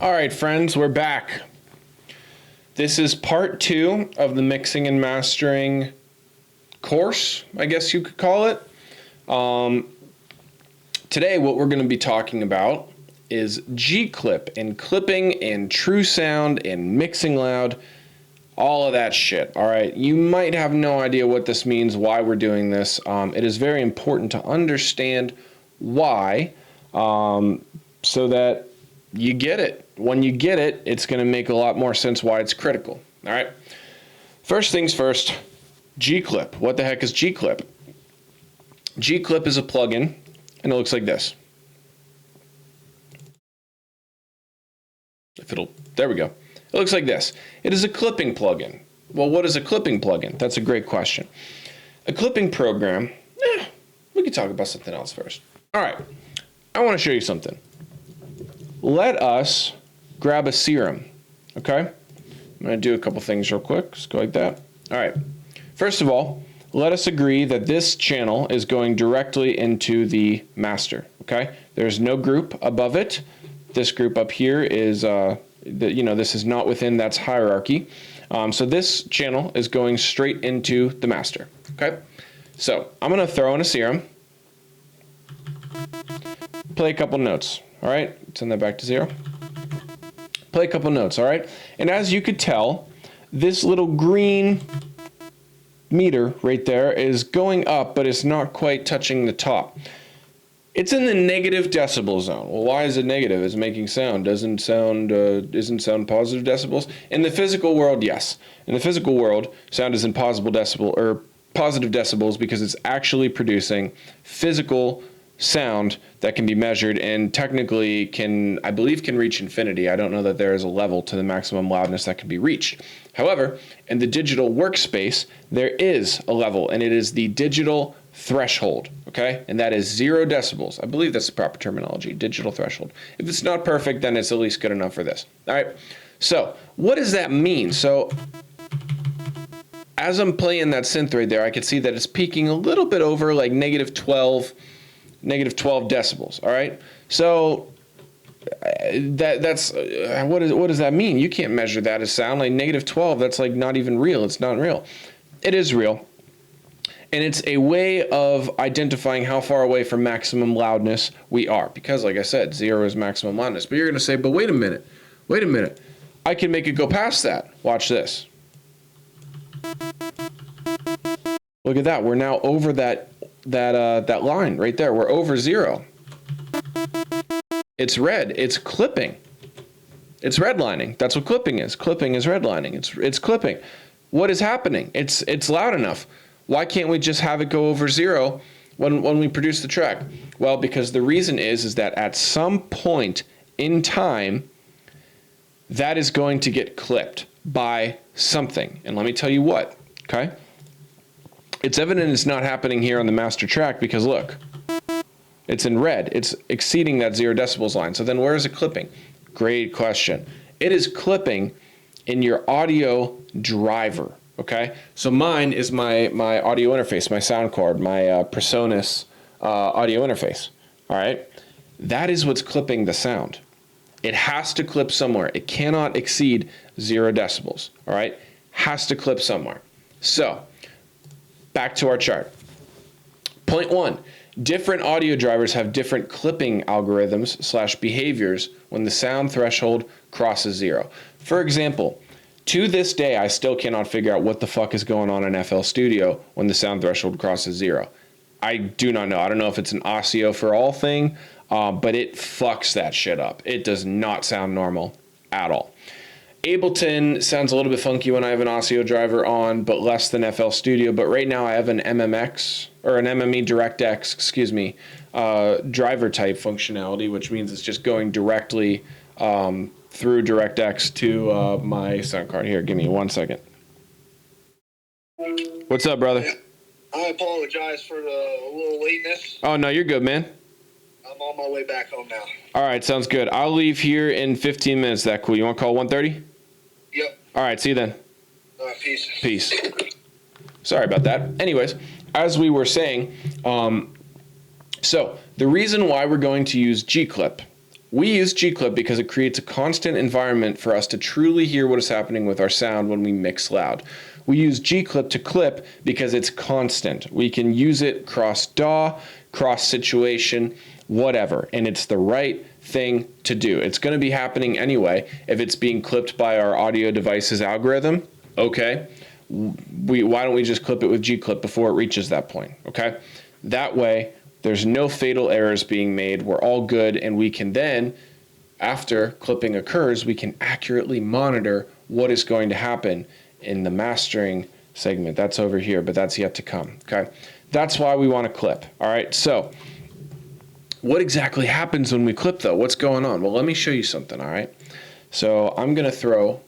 All right, friends, we're back. This is part 2 of the mixing and mastering course, I guess you could call it. Today, what we're going to be talking about is G-clip and clipping and true sound and mixing loud, all of that shit. All right, you might have no idea what this means, why we're doing this. It is very important to understand why, so that you get it. When you get it, it's going to make a lot more sense why it's critical. All right. First things first, G-clip. What the heck is G-clip? G-clip is a plugin, and it looks like this. There we go. It looks like this. It is a clipping plugin. Well, what is a clipping plugin? That's a great question. A clipping program, we can talk about something else first. All right. I want to show you something. Let us grab a serum, okay? I'm going to do a couple things real quick. Just go like that. All right. First of all, let us agree that this channel is going directly into the master, okay? There's no group above it. This group up here is, this is not within that's hierarchy. So this channel is going straight into the master, okay? So I'm going to throw in a serum, play a couple notes, all right? Send that back to 0. Play a couple notes, all right? And as you could tell, this little green meter right there is going up, but it's not quite touching the top. It's in the negative decibel zone. Well, why is it negative? It's making sound. Isn't sound positive decibels? In the physical world, yes. In the physical world, sound is in positive decibels because it's actually producing physical sound that can be measured and technically I believe can reach infinity. I don't know that there is a level to the maximum loudness that can be reached. However, in the digital workspace, there is a level, and it is the digital threshold, okay? And that is 0 decibels. I believe that's the proper terminology, digital threshold. If it's not perfect, then it's at least good enough for this. All right, so what does that mean? So as I'm playing that synth right there, I can see that it's peaking a little bit over like negative 12 decibels, all right? So that's what does that mean? You can't measure that as sound. Like negative 12, that's like not even real. It's not real. It is real. And it's a way of identifying how far away from maximum loudness we are. Because like I said, 0 is maximum loudness. But you're going to say, but wait a minute. I can make it go past that. Watch this. Look at that. We're now over that line right there. We're over 0. It's red. It's clipping. It's redlining. That's what clipping is. Clipping is redlining. It's clipping. What is happening? It's loud enough. Why can't we just have it go over 0 when we produce the track? Well, because the reason is that at some point in time, that is going to get clipped by something. And let me tell you what, okay? It's evident it's not happening here on the master track because look, it's in red. It's exceeding that 0 decibels line. So then where is it clipping? Great question. It is clipping in your audio driver, okay? So mine is my audio interface, my sound card, my PreSonus audio interface, all right? That is what's clipping the sound. It has to clip somewhere. It cannot exceed 0 decibels, all right? Has to clip somewhere. So back to our chart. Point 1, different audio drivers have different clipping algorithms / behaviors when the sound threshold crosses 0. For example, to this day, I still cannot figure out what the fuck is going on in FL Studio when the sound threshold crosses 0. I do not know. I don't know if it's an Osseo for all thing, but it fucks that shit up. It does not sound normal at all. Ableton sounds a little bit funky when I have an Osseo driver on, but less than FL Studio. But right now I have an MMX, or an MME DirectX, driver type functionality, which means it's just going directly through DirectX to my sound card. Here, give me 1 second. What's up, brother? I apologize for the little lateness. Oh, no, you're good, man. I'm on my way back home now. All right, sounds good. I'll leave here in 15 minutes. That cool? You want to call 1:30? Yep. All right, see you then. All right, peace. Peace. Sorry about that. Anyways, as we were saying, so the reason why we're going to use G-clip We use G-Clip because it creates a constant environment for us to truly hear what is happening with our sound when we mix loud. We use G-Clip to clip because it's constant. We can use it cross DAW, cross situation, whatever, and it's the right thing to do. It's going to be happening anyway. If it's being clipped by our audio device's algorithm, okay, why don't we just clip it with G-Clip before it reaches that point, okay? That way, there's no fatal errors being made. We're all good, and we can then, after clipping occurs, we can accurately monitor what is going to happen in the mastering segment. That's over here, but that's yet to come, okay? That's why we want to clip, all right? So what exactly happens when we clip, though? What's going on? Well, let me show you something, all right? So I'm going to throw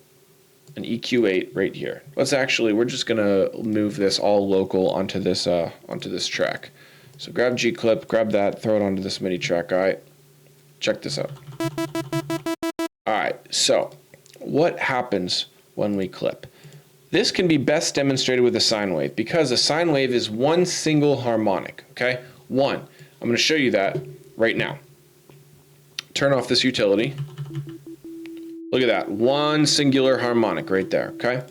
an EQ8 right here. We're just going to move this all local onto this track. So grab G-Clip, grab that, throw it onto this MIDI track, all right? Check this out. All right, so what happens when we clip? This can be best demonstrated with a sine wave because a sine wave is one single harmonic, okay? One. I'm going to show you that right now. Turn off this utility. Look at that, one singular harmonic right there, okay?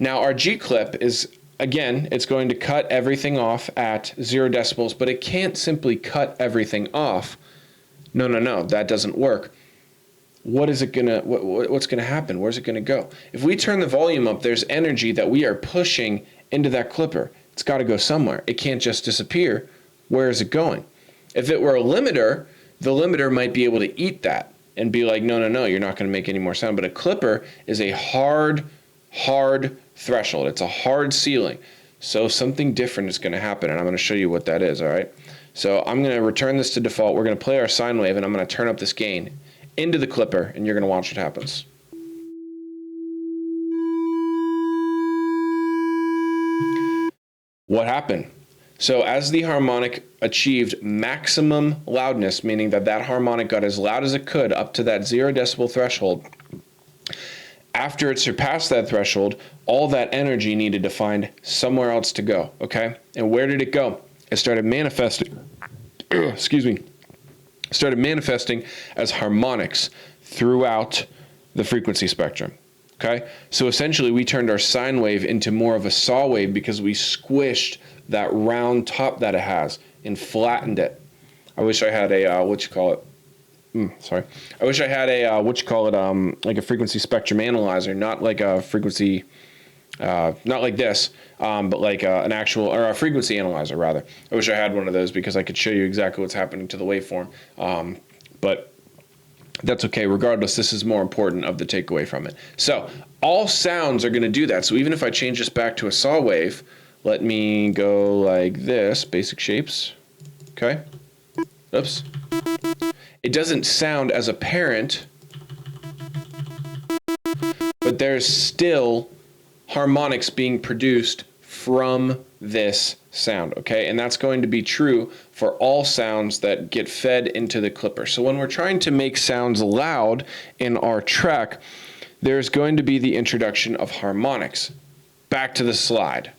Now our G-Clip is, again, it's going to cut everything off at 0 decibels, but it can't simply cut everything off. No, that doesn't work. What's gonna happen? Where's it gonna go? If we turn the volume up, there's energy that we are pushing into that clipper. It's gotta go somewhere. It can't just disappear. Where is it going? If it were a limiter, the limiter might be able to eat that and be like, no, you're not gonna make any more sound. But a clipper is a hard threshold. It's a hard ceiling. So something different is gonna happen, and I'm gonna show you what that is, all right? So I'm gonna return this to default. We're gonna play our sine wave, and I'm gonna turn up this gain into the clipper, and you're going to watch what happens. What happened? So as the harmonic achieved maximum loudness, meaning that harmonic got as loud as it could up to that 0 decibel threshold, after it surpassed that threshold, all that energy needed to find somewhere else to go, okay? And where did it go? It started manifesting, started manifesting as harmonics throughout the frequency spectrum, okay? So essentially we turned our sine wave into more of a saw wave because we squished that round top that it has and flattened it. I wish I had a, I wish I had a, like a frequency spectrum analyzer, not like a frequency, not like this, but like an actual, or a frequency analyzer rather. I wish I had one of those because I could show you exactly what's happening to the waveform. But that's okay. Regardless, this is more important of the takeaway from it. So all sounds are going to do that. So even if I change this back to a saw wave, let me go like this, basic shapes. Okay. Oops. It doesn't sound as apparent, but there's still harmonics being produced from this sound, okay? And that's going to be true for all sounds that get fed into the clipper. So when we're trying to make sounds loud in our track, there's going to be the introduction of harmonics. Back to the slide.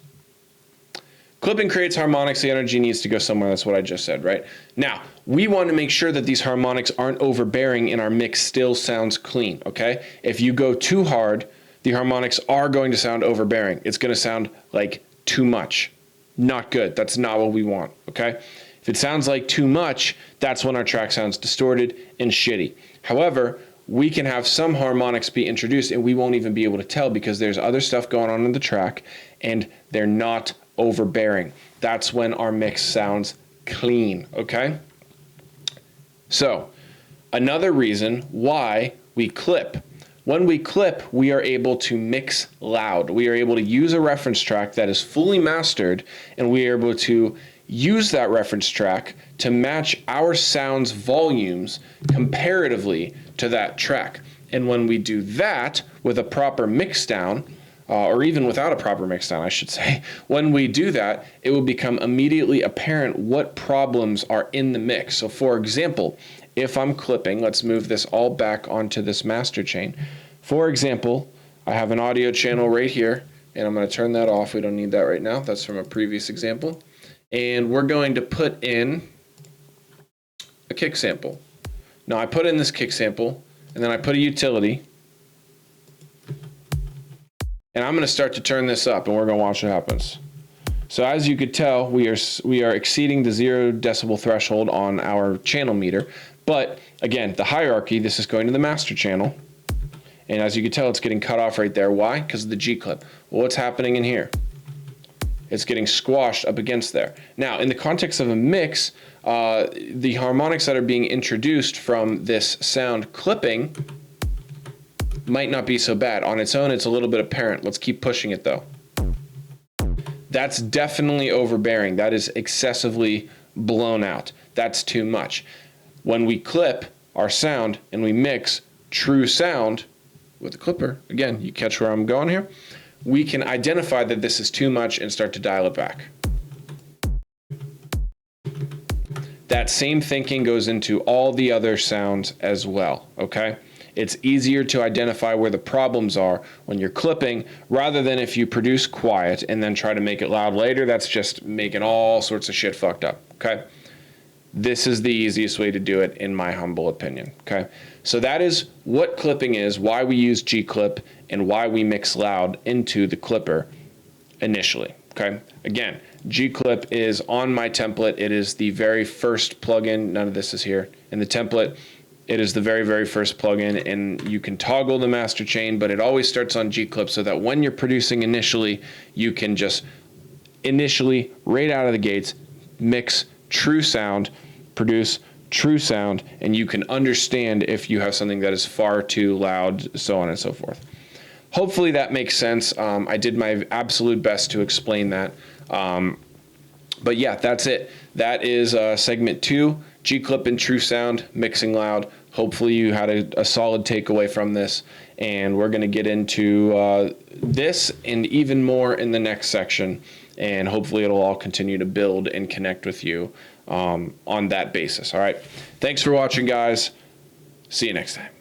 Clipping creates harmonics, the energy needs to go somewhere, that's what I just said, right? Now, we want to make sure that these harmonics aren't overbearing and our mix still sounds clean, okay? If you go too hard, the harmonics are going to sound overbearing. It's going to sound like too much. Not good. That's not what we want, okay? If it sounds like too much, that's when our track sounds distorted and shitty. However, we can have some harmonics be introduced and we won't even be able to tell because there's other stuff going on in the track and they're not overbearing. That's when our mix sounds clean, okay? So, another reason why we clip. When we clip, we are able to mix loud. We are able to use a reference track that is fully mastered, and we are able to use that reference track to match our sound's volumes comparatively to that track. And when we do that with a proper mix down, or even without a proper mix down, I should say, when we do that, it will become immediately apparent what problems are in the mix. So for example, if I'm clipping, let's move this all back onto this master chain. For example, I have an audio channel right here, and I'm going to turn that off. We don't need that right now. That's from a previous example. And we're going to put in a kick sample. Now I put in this kick sample, and then I put a utility, and I'm going to start to turn this up, and we're going to watch what happens. So as you could tell, we are exceeding the 0 decibel threshold on our channel meter. But again, the hierarchy, this is going to the master channel. And as you can tell, it's getting cut off right there. Why? Because of the G clip. Well, what's happening in here? It's getting squashed up against there. Now, in the context of a mix, the harmonics that are being introduced from this sound clipping might not be so bad. On its own, it's a little bit apparent. Let's keep pushing it though. That's definitely overbearing. That is excessively blown out. That's too much. When we clip our sound and we mix true sound with the clipper, again, you catch where I'm going here, we can identify that this is too much and start to dial it back. That same thinking goes into all the other sounds as well, okay? It's easier to identify where the problems are when you're clipping rather than if you produce quiet and then try to make it loud later. That's just making all sorts of shit fucked up, okay? This is the easiest way to do it in my humble opinion, okay? So that is what clipping is, why we use G-Clip, and why we mix loud into the clipper initially, okay? Again, G-Clip is on my template. It is the very first plugin. None of this is here in the template. It is the very, very first plugin, and you can toggle the master chain, but it always starts on G-Clip so that when you're producing initially, you can just initially, right out of the gates, mix true sound, produce true sound, and you can understand if you have something that is far too loud, so on and so forth. Hopefully that makes sense. I did my absolute best to explain that. But yeah, that's it. That is segment 2, G-Clip and true sound, mixing loud. Hopefully you had a solid takeaway from this, and we're going to get into this and even more in the next section, and hopefully it'll all continue to build and connect with you on that basis. All right. Thanks for watching, guys. See you next time.